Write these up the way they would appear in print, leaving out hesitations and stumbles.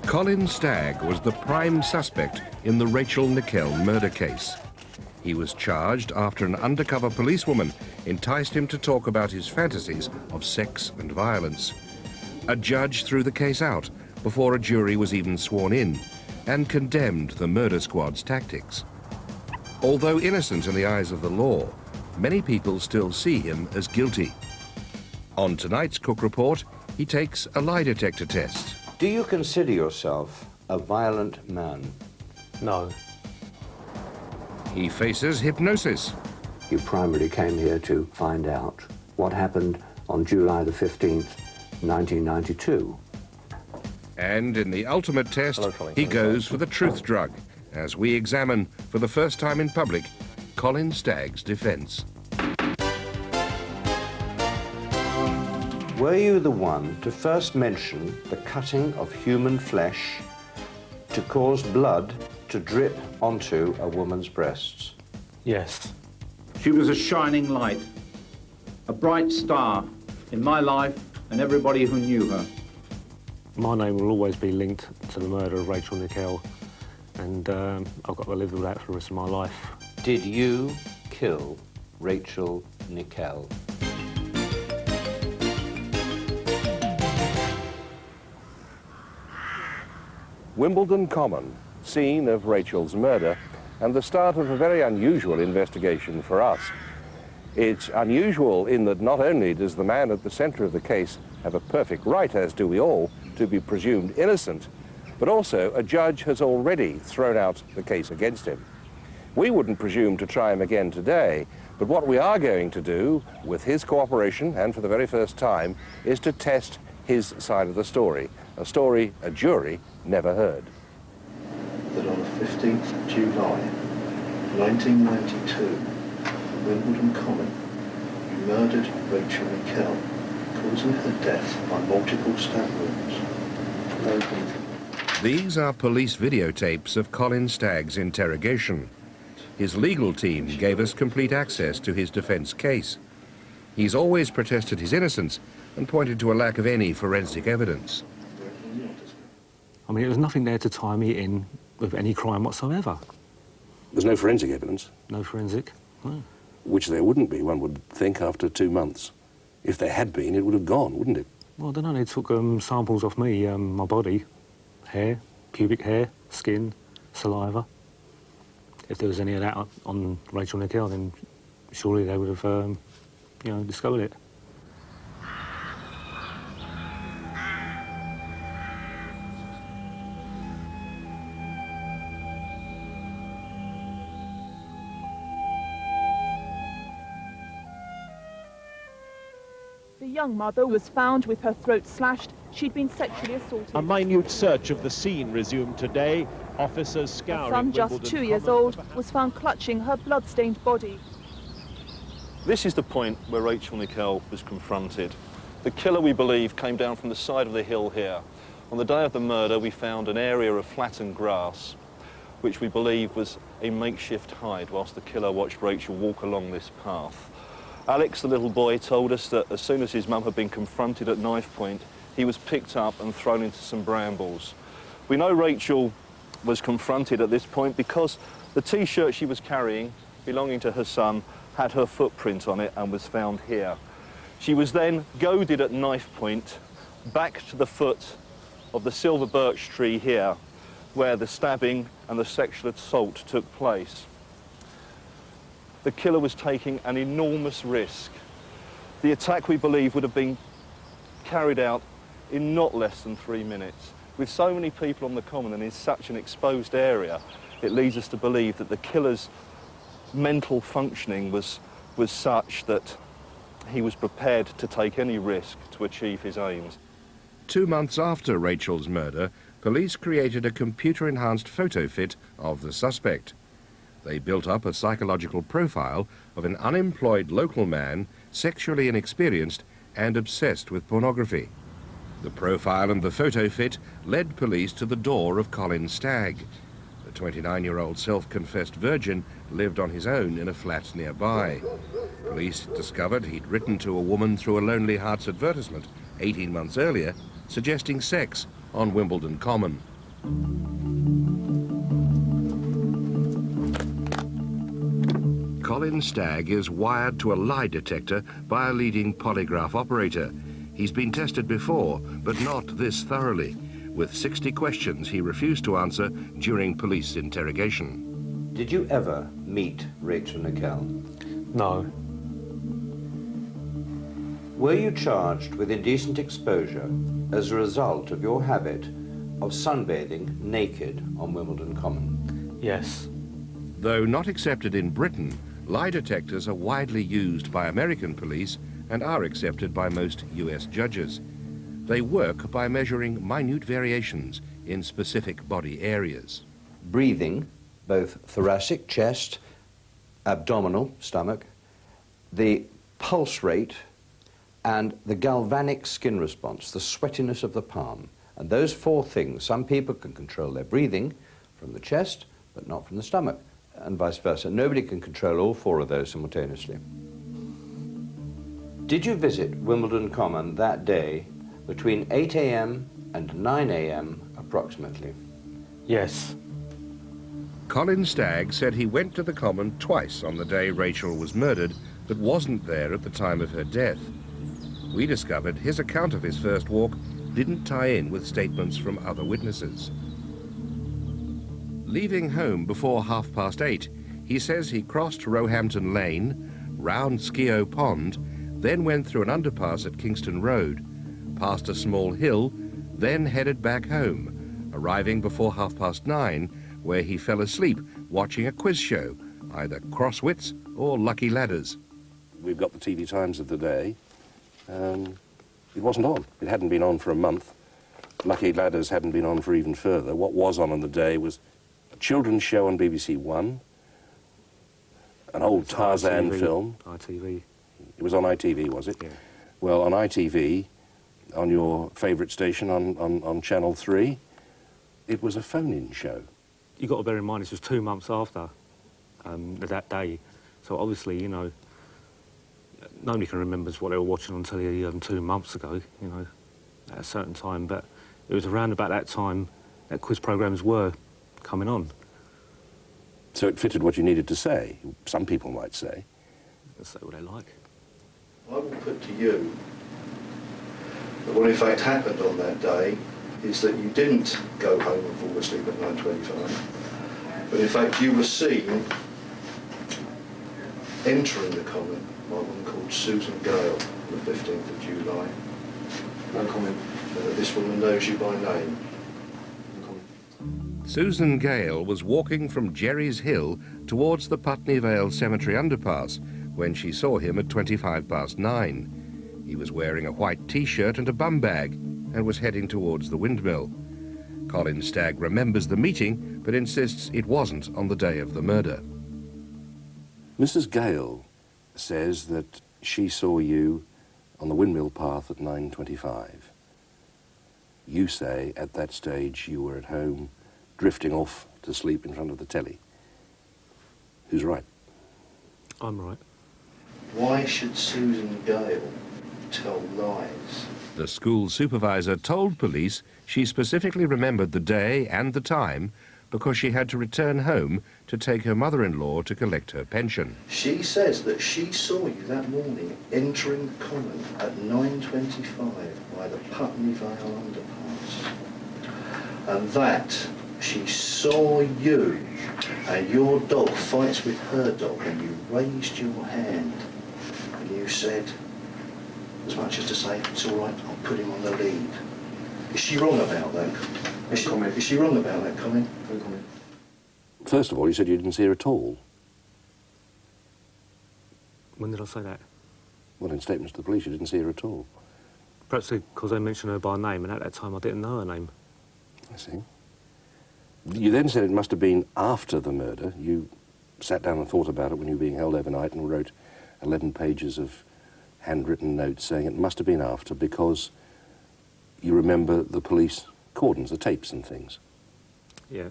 Colin Stagg was the prime suspect in the Rachel Nickel murder case. He was charged after an undercover policewoman enticed him to talk about his fantasies of sex and violence. A judge threw the case out before a jury was even sworn in and condemned the murder squad's tactics. Although innocent in the eyes of the law, many people still see him as guilty. On tonight's Cook Report, he takes a lie detector test. Do you consider yourself a violent man? No. He faces hypnosis. You primarily came here to find out what happened on July the 15th, 1992. And in the ultimate test, Hello, Colin. he goes for the truth drug, as we examine, for the first time in public, Colin Stagg's defence. Were you the one to first mention the cutting of human flesh to cause blood to drip onto a woman's breasts? Yes. She was a shining light, a bright star in my life and everybody who knew her. My name will always be linked to the murder of Rachel Nickel, and I've got to live with that for the rest of my life. Did you kill Rachel Nickel? Wimbledon Common, scene of Rachel's murder, and the start of a very unusual investigation for us. It's unusual in that not only does the man at the centre of the case have a perfect right, as do we all, to be presumed innocent, but also a judge has already thrown out the case against him. We wouldn't presume to try him again today, but what we are going to do, with his cooperation and for the very first time, is to test his side of the story, a story a jury never heard. That on the 15th of July, 1992, Wimbledon Common, you murdered Rachel Nickel, causing her death by multiple stab wounds. These are police videotapes of Colin Stagg's interrogation. His legal team gave us complete access to his defence case. He's always protested his innocence and pointed to a lack of any forensic evidence. I mean, there was nothing there to tie me in with any crime whatsoever. There's no forensic evidence? No forensic, no. Which there wouldn't be, one would think, after 2 months. If there had been, it would have gone, wouldn't it? Well, I don't know, they took samples off me, my body, hair, pubic hair, skin, saliva. If there was any of that on Rachel Nickel, then surely they would have, you know, discovered it. The young mother was found with her throat slashed. She'd been sexually assaulted. A minute search of the scene resumed today. Officers scouring Her son, just Wimbledon 2 years Common. old, was found clutching her blood-stained body. This is the point where Rachel Nickel was confronted. The killer, we believe, came down from the side of the hill here. On the day of the murder, we found an area of flattened grass, which we believe was a makeshift hide whilst the killer watched Rachel walk along this path. Alex, the little boy, told us that as soon as his mum had been confronted at knife point, he was picked up and thrown into some brambles. We know Rachel was confronted at this point because the T-shirt she was carrying, belonging to her son, had her footprint on it and was found here. She was then goaded at knife point back to the foot of the silver birch tree here, where the stabbing and the sexual assault took place. The killer was taking an enormous risk. The attack, we believe, would have been carried out in not less than 3 minutes. With so many people on the common and in such an exposed area, it leads us to believe that the killer's mental functioning was such that he was prepared to take any risk to achieve his aims. 2 months after Rachel's murder, police created a computer-enhanced photo fit of the suspect. They built up a psychological profile of an unemployed local man, sexually inexperienced and obsessed with pornography. The profile and the photo fit led police to the door of Colin Stagg. The 29-year-old self-confessed virgin lived on his own in a flat nearby. Police discovered he'd written to a woman through a Lonely Hearts advertisement 18 months earlier, suggesting sex on Wimbledon Common. Colin Stagg is wired to a lie detector by a leading polygraph operator. He's been tested before, but not this thoroughly. With 60 questions he refused to answer during police interrogation. Did you ever meet Rachel Nickel? No. Were you charged with indecent exposure as a result of your habit of sunbathing naked on Wimbledon Common? Yes. Though not accepted in Britain, lie detectors are widely used by American police and are accepted by most US judges. They work by measuring minute variations in specific body areas. Breathing, both thoracic, chest, abdominal, stomach, the pulse rate, and the galvanic skin response, the sweatiness of the palm. And those four things, some people can control their breathing from the chest, but not from the stomach, and vice versa. Nobody can control all four of those simultaneously. Did you visit Wimbledon Common that day between 8 a.m. and 9 a.m. approximately? Yes. Colin Stagg said he went to the Common twice on the day Rachel was murdered, but wasn't there at the time of her death. We discovered his account of his first walk didn't tie in with statements from other witnesses. Leaving home before 8:30, he says he crossed Roehampton Lane, round Skio Pond, then went through an underpass at Kingston Road, past a small hill, then headed back home, arriving before 9:30, where he fell asleep watching a quiz show, either Crosswits or Lucky Ladders. We've got the TV Times of the day. It wasn't on. It hadn't been on for a month. Lucky Ladders hadn't been on for even further. What was on the day was a children's show on BBC One, an old Tarzan film. ITV. It was on ITV, was it? Yeah. Well, on ITV, on your favourite station, on Channel 3, it was a phone-in show. You've got to bear in mind this was 2 months after that day. So obviously, you know, nobody can remember what they were watching on telly 2 months ago, you know, at a certain time. But it was around about that time that quiz programmes were coming on. So it fitted what you needed to say, some people might say. They'll say what they like. I will put to you that what in fact happened on that day is that you didn't go home and fall asleep at 9:25, but in fact you were seen entering the Common by a woman called Susan Gale on the 15th of July. No comment. This woman knows you by name. Susan Gale was walking from Jerry's Hill towards the Putney Vale Cemetery underpass when she saw him at 9:25. He was wearing a white T-shirt and a bum bag and was heading towards the windmill. Colin Stagg remembers the meeting but insists it wasn't on the day of the murder. Mrs. Gale says that she saw you on the windmill path at 9:25. You say at that stage you were at home drifting off to sleep in front of the telly. Who's right? I'm right. Why should Susan Gale tell lies? The school supervisor told police she specifically remembered the day and the time because she had to return home to take her mother-in-law to collect her pension. She says that she saw you that morning entering the Common at 9:25 by the Putney Vale underpass. And that she saw you and your dog fights with her dog and you raised your hand and you said, as much as to say, it's all right, I'll put him on the lead. Is she wrong about that? Is she wrong about that, Colin? No comment. First of all, you said you didn't see her at all. When did I say that? Well, in statements to the police, you didn't see her at all. Perhaps because they mentioned her by name, and at that time I didn't know her name. I see. You then said it must have been after the murder. You sat down and thought about it when you were being held overnight and wrote 11 pages of handwritten notes saying it must have been after because you remember the police cordons, the tapes and things. Yeah.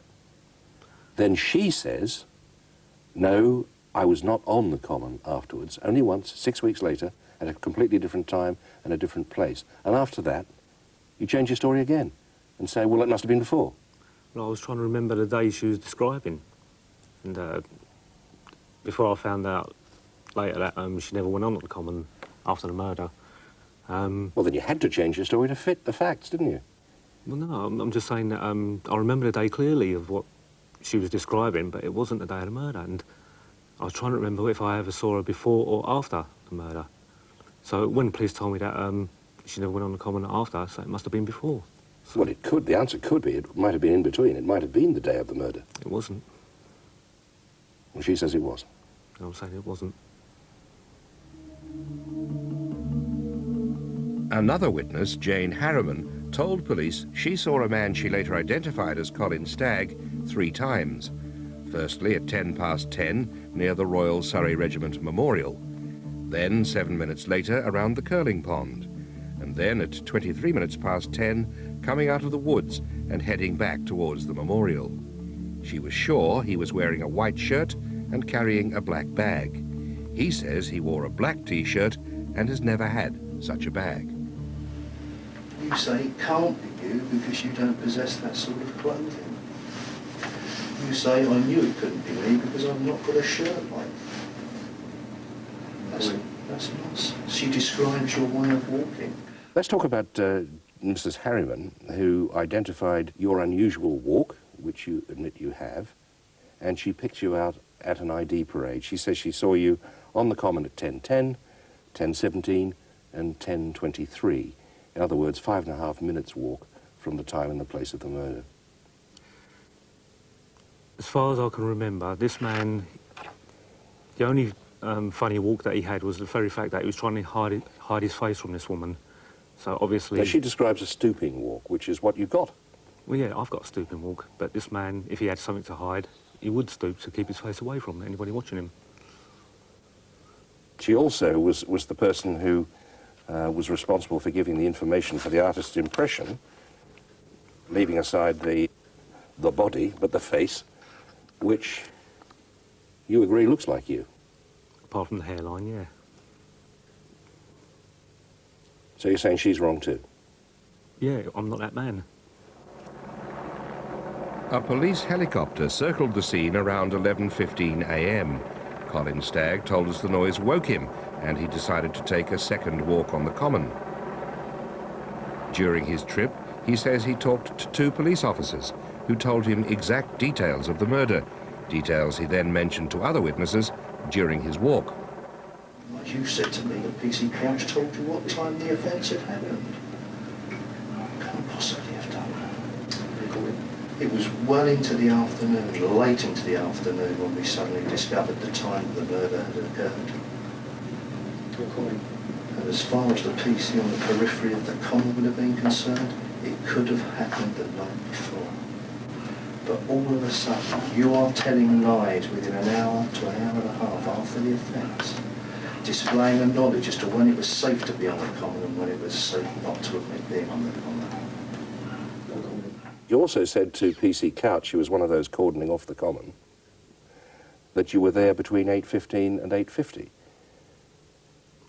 Then she says, no, I was not on the Common afterwards, only once, 6 weeks later, at a completely different time and a different place. And after that, you change your story again and say, well, it must have been before. Well, I was trying to remember the day she was describing. And before I found out later that she never went on at the Common after the murder. Well, then you had to change your story to fit the facts, didn't you? Well, no, I'm just saying that I remember the day clearly of what she was describing, but it wasn't the day of the murder. And I was trying to remember if I ever saw her before or after the murder. So when the police told me that she never went on the Common after, so it must have been before. So Well, it could. The answer could be. It might have been in between. It might have been the day of the murder. it wasn't. Well, she says it was. I'm saying it wasn't. Another witness, Jane Harriman, told police she saw a man she later identified as Colin Stagg 3 times. Firstly at 10:10 near the Royal Surrey Regiment Memorial. Then 7 minutes later around the curling pond. And then at 10 coming out of the woods and heading back towards the memorial. She was sure he was wearing a white shirt and carrying a black bag. He says he wore a black T-shirt and has never had such a bag. You say it can't be you because you don't possess that sort of clothing. You say I knew it couldn't be me because I've not got a shirt like that. That's nonsense. She describes your way of walking. Let's talk about Mrs. Harriman, who identified your unusual walk, which you admit you have, and she picked you out at an ID parade. She says she saw you on the Common at 10:10, 10:17 and 10:23. In other words, 5.5 minutes walk from the time and the place of the murder. As far as I can remember, this man, the only funny walk that he had was the very fact that he was trying to hide his face from this woman. So obviously... Now, she describes a stooping walk, which is what you got. Well, yeah, I've got a stooping walk, but this man, if he had something to hide, he would stoop to keep his face away from anybody watching him. She also was the person who was responsible for giving the information for the artist's impression, leaving aside the body, but the face, which you agree looks like you. Apart from the hairline, yeah. So you're saying she's wrong too? Yeah, I'm not that man. A police helicopter circled the scene around 11:15 a.m. Colin Stagg told us the noise woke him and he decided to take a second walk on the Common. During his trip, he says he talked to 2 police officers who told him exact details of the murder, details he then mentioned to other witnesses during his walk. Like you said to me, the PC Couch told you what time the offence had happened. Can't possibly have done that. It was well into the afternoon, late into the afternoon, when we suddenly discovered the time the murder had occurred. And as far as the PC on the periphery of the Common would have been concerned, it could have happened the night before. But all of a sudden, you are telling lies within an hour to an hour and a half after the offence, displaying a knowledge as to when it was safe to be on the Common and when it was safe not to admit being on the Common. You also said to PC Couch, who was one of those cordoning off the Common, that you were there between 8:15 and 8:50.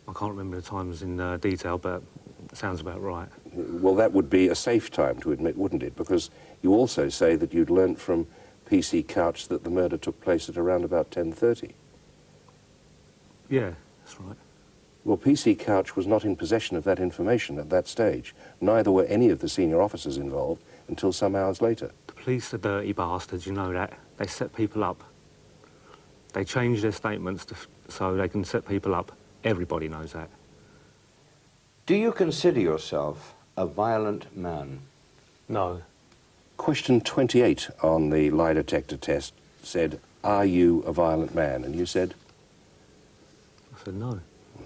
I can't remember the times in detail, but it sounds about right. Well, that would be a safe time to admit, wouldn't it? Because you also say that you'd learnt from PC Couch that the murder took place at around about 10:30. Yeah, that's right. Well, PC Couch was not in possession of that information at that stage. Neither were any of the senior officers involved until some hours later. The police are dirty bastards, you know that. They set people up. They change their statements so they can set people up. Everybody knows that. Do you consider yourself a violent man? No. Question 28 on the lie detector test said, "Are you a violent man?" And you said? I said no.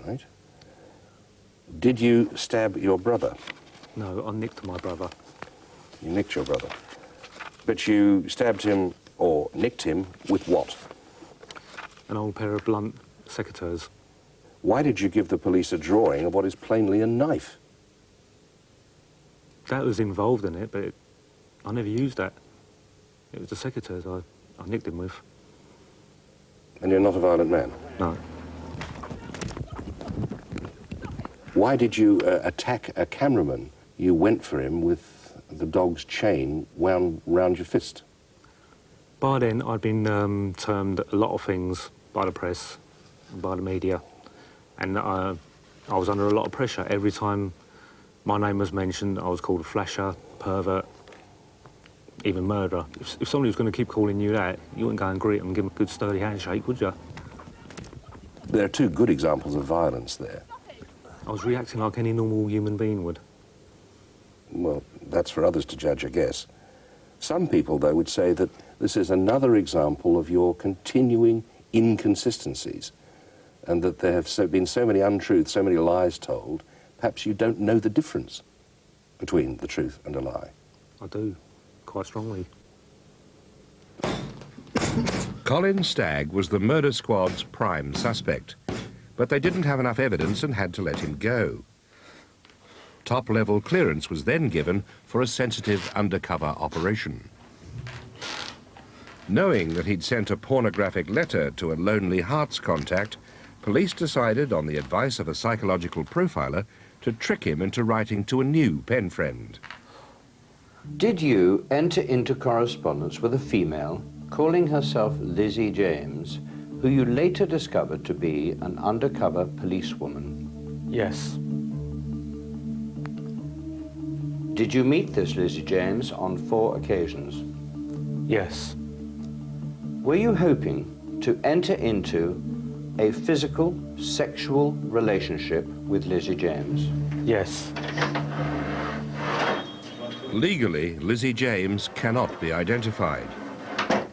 Right. Did you stab your brother? No, I nicked my brother. You nicked your brother. But you stabbed him, or nicked him, with what? An old pair of blunt secateurs. Why did you give the police a drawing of what is plainly a knife? That was involved in it, but I never used that. It was the secateurs I nicked him with. And you're not a violent man? No. Why did you attack a cameraman? You went for him with the dog's chain wound round your fist. By then, I'd been termed a lot of things by the press, by the media, and I was under a lot of pressure. Every time my name was mentioned, I was called a flasher, pervert, even murderer. If somebody was going to keep calling you that, you wouldn't go and greet them and give them a good sturdy handshake, would you? There are two good examples of violence there. I was reacting like any normal human being would. Well, that's for others to judge, I guess. Some people, though, would say that this is another example of your continuing inconsistencies, and that there have been so many untruths, so many lies told, perhaps you don't know the difference between the truth and a lie. I do, quite strongly. Colin Stagg was the murder squad's prime suspect, but they didn't have enough evidence and had to let him go. Top-level clearance was then given for a sensitive undercover operation. Knowing that he'd sent a pornographic letter to a Lonely Hearts contact, police decided, on the advice of a psychological profiler, to trick him into writing to a new pen friend. Did you enter into correspondence with a female calling herself Lizzie James, who you later discovered to be an undercover policewoman? Yes. Did you meet this Lizzie James on 4 occasions? Yes. Were you hoping to enter into a physical, sexual relationship with Lizzie James? Yes. Legally, Lizzie James cannot be identified.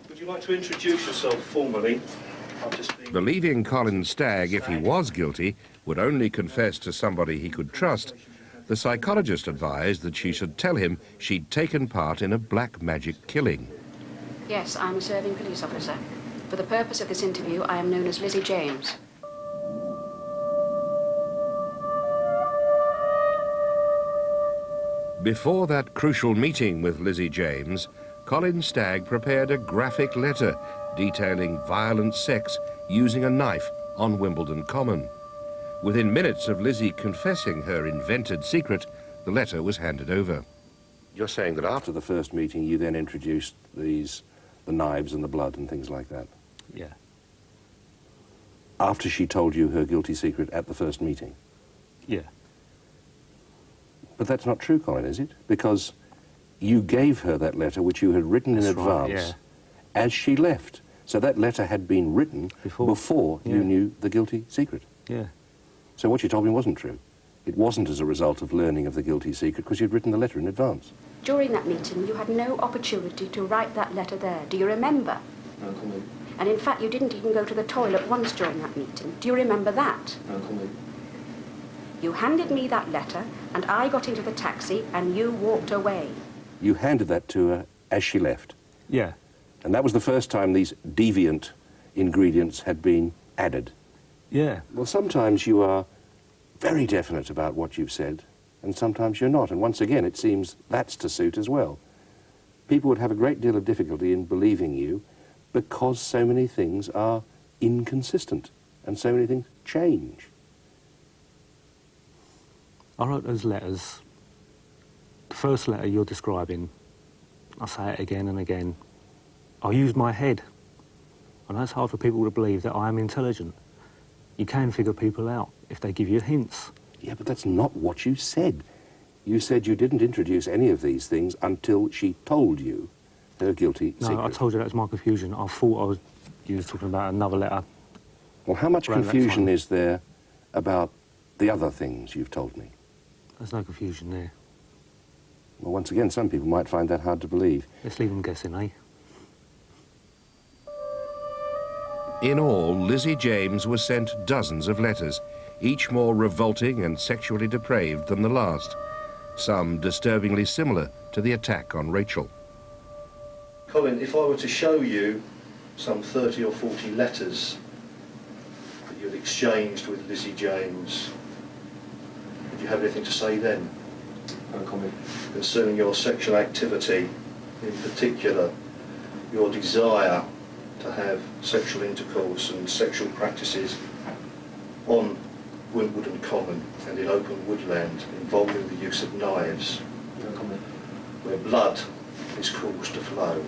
Would you like to introduce yourself formally? Believing Colin Stagg, if he was guilty, would only confess to somebody he could trust, the psychologist advised that she should tell him she'd taken part in a black magic killing. Yes, I'm a serving police officer. For the purpose of this interview, I am known as Lizzie James. Before that crucial meeting with Lizzie James, Colin Stagg prepared a graphic letter detailing violent sex using a knife on Wimbledon Common. Within minutes of Lizzie confessing her invented secret, the letter was handed over. You're saying that after the first meeting, you then introduced the knives and the blood and things like that? Yeah. After she told you her guilty secret at the first meeting? Yeah. But that's not true, Colin, is it? Because you gave her that letter which you had written in advance, right, yeah. As she left. So that letter had been written before yeah. you knew the guilty secret. Yeah. So what you told me wasn't true. It wasn't as a result of learning of the guilty secret because you'd written the letter in advance. During that meeting, you had no opportunity to write that letter there. Do you remember? No comment. And in fact, you didn't even go to the toilet once during that meeting. Do you remember that? No comment. You handed me that letter, and I got into the taxi, and you walked away. You handed that to her as she left. Yeah. And that was the first time these deviant ingredients had been added. Yeah. Well, sometimes you are very definite about what you've said, and sometimes you're not. And once again, it seems that's to suit as well. People would have a great deal of difficulty in believing you because so many things are inconsistent and so many things change. I wrote those letters. The first letter you're describing, I say it again and again. I used my head. I know it's hard for people to believe that I am intelligent. You can figure people out if they give you hints. Yeah, but that's not what you said. You said you didn't introduce any of these things until she told you her guilty secret. No, I told you that was my confusion. I thought you was talking about another letter. Well, how much around that confusion time. is there about the other things you've told me? There's no confusion there. Well, once again, some people might find that hard to believe. Let's leave them guessing, eh? In all, Lizzie James was sent dozens of letters, each more revolting and sexually depraved than the last, some disturbingly similar to the attack on Rachel. Colin, if I were to show you some 30 or 40 letters that you had exchanged with Lizzie James, would you have anything to say then? No comment. Concerning your sexual activity, in particular, your desire to have sexual intercourse and sexual practices on Wimbledon Common and in open woodland involving the use of knives. No comment. where blood is caused to flow.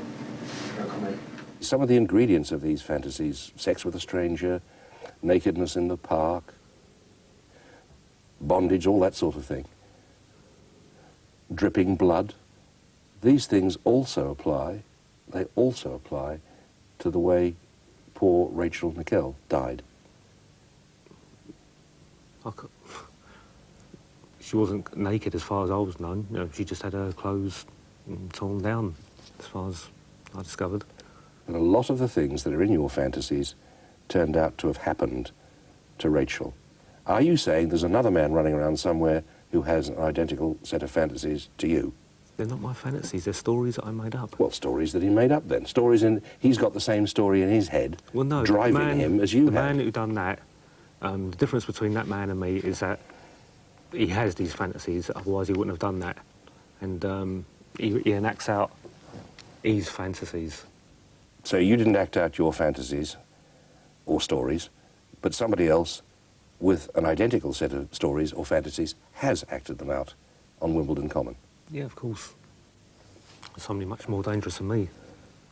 Some of the ingredients of these fantasies, sex with a stranger, nakedness in the park, bondage, all that sort of thing, dripping blood, these things also apply, they also apply to the way poor Rachel Nickel died. She wasn't naked as far as I was known. You know, she just had her clothes torn down, as far as I discovered. And a lot of the things that are in your fantasies turned out to have happened to Rachel. Are you saying there's another man running around somewhere who has an identical set of fantasies to you? They're not my fantasies, they're stories that I made up. Well, stories that he made up then. Stories in... He's got the same story in his head, well, no, driving him as you the had. The man who done that, the difference between that man and me is that he has these fantasies, otherwise he wouldn't have done that. And he enacts out his fantasies. So you didn't act out your fantasies or stories, but somebody else with an identical set of stories or fantasies has acted them out on Wimbledon Common. Yeah, of course. Somebody much more dangerous than me,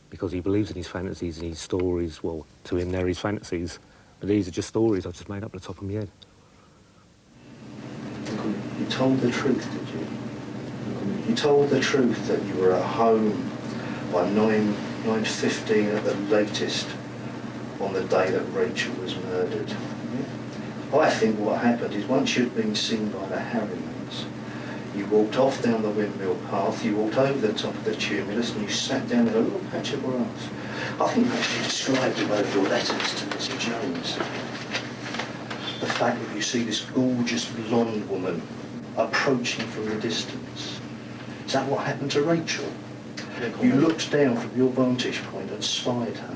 because he believes in his fantasies and his stories. Well, to him, they're his fantasies, but these are just stories I just made up at the top of my head. You told the truth, did you? You told the truth that you were at home by 9:15 at the latest on the day that Rachel was murdered. I think what happened is once you'd been seen by the Harrimans, you walked off down the windmill path, you walked over the top of the tumulus and you sat down in a little patch of grass. I think you actually described in one of your letters to Mrs. Jones the fact that you see this gorgeous blonde woman approaching from the distance. Is that what happened to Rachel? You looked down from your vantage point and spied her,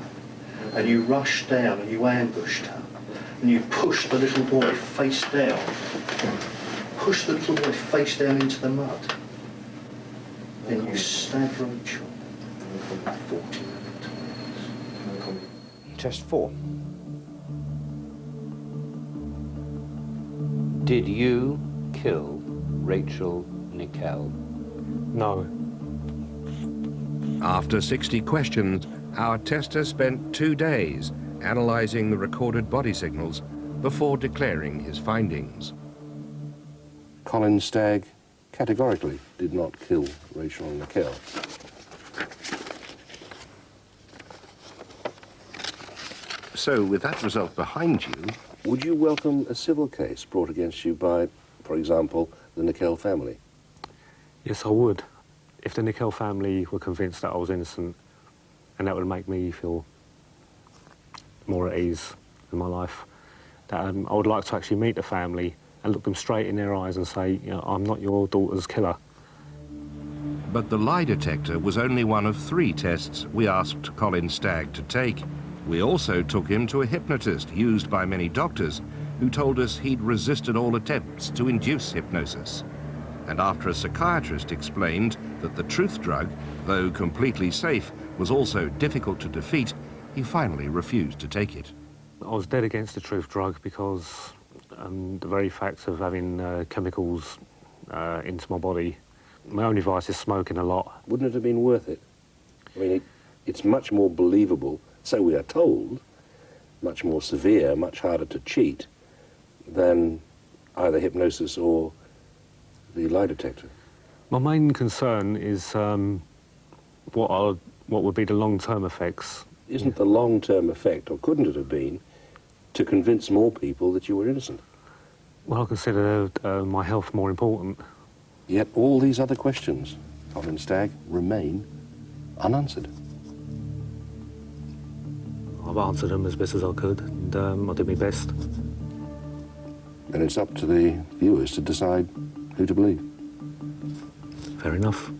and you rushed down and you ambushed her, and you pushed the little boy face down, into the mud. Then you stabbed Rachel 49 times. Test 4. Did you kill Rachel Nickel? No. After 60 questions, our tester spent 2 days analysing the recorded body signals before declaring his findings. Colin Stagg categorically did not kill Rachel Nickel. So, with that result behind you, would you welcome a civil case brought against you by, for example, the Nickel family? Yes, I would. If the Nickel family were convinced that I was innocent, and that would make me feel more at ease in my life, that I would like to actually meet the family and look them straight in their eyes and say, you know, I'm not your daughter's killer. But the lie detector was only one of 3 tests we asked Colin Stagg to take. We also took him to a hypnotist used by many doctors who told us he'd resisted all attempts to induce hypnosis. And after a psychiatrist explained that the truth drug, though completely safe, was also difficult to defeat, he finally refused to take it. I was dead against the truth drug because the very fact of having chemicals into my body, my only vice is smoking a lot. Wouldn't it have been worth it? I mean, it's much more believable, so we are told, much more severe, much harder to cheat than either hypnosis or the lie detector. My main concern is what would be the long-term effects. Isn't the long-term effect, or couldn't it have been, to convince more people that you were innocent? Well, I consider my health more important. Yet all these other questions, Colin Stagg, remain unanswered. I've answered them as best as I could, and I did my best. And it's up to the viewers to decide who to believe. Fair enough.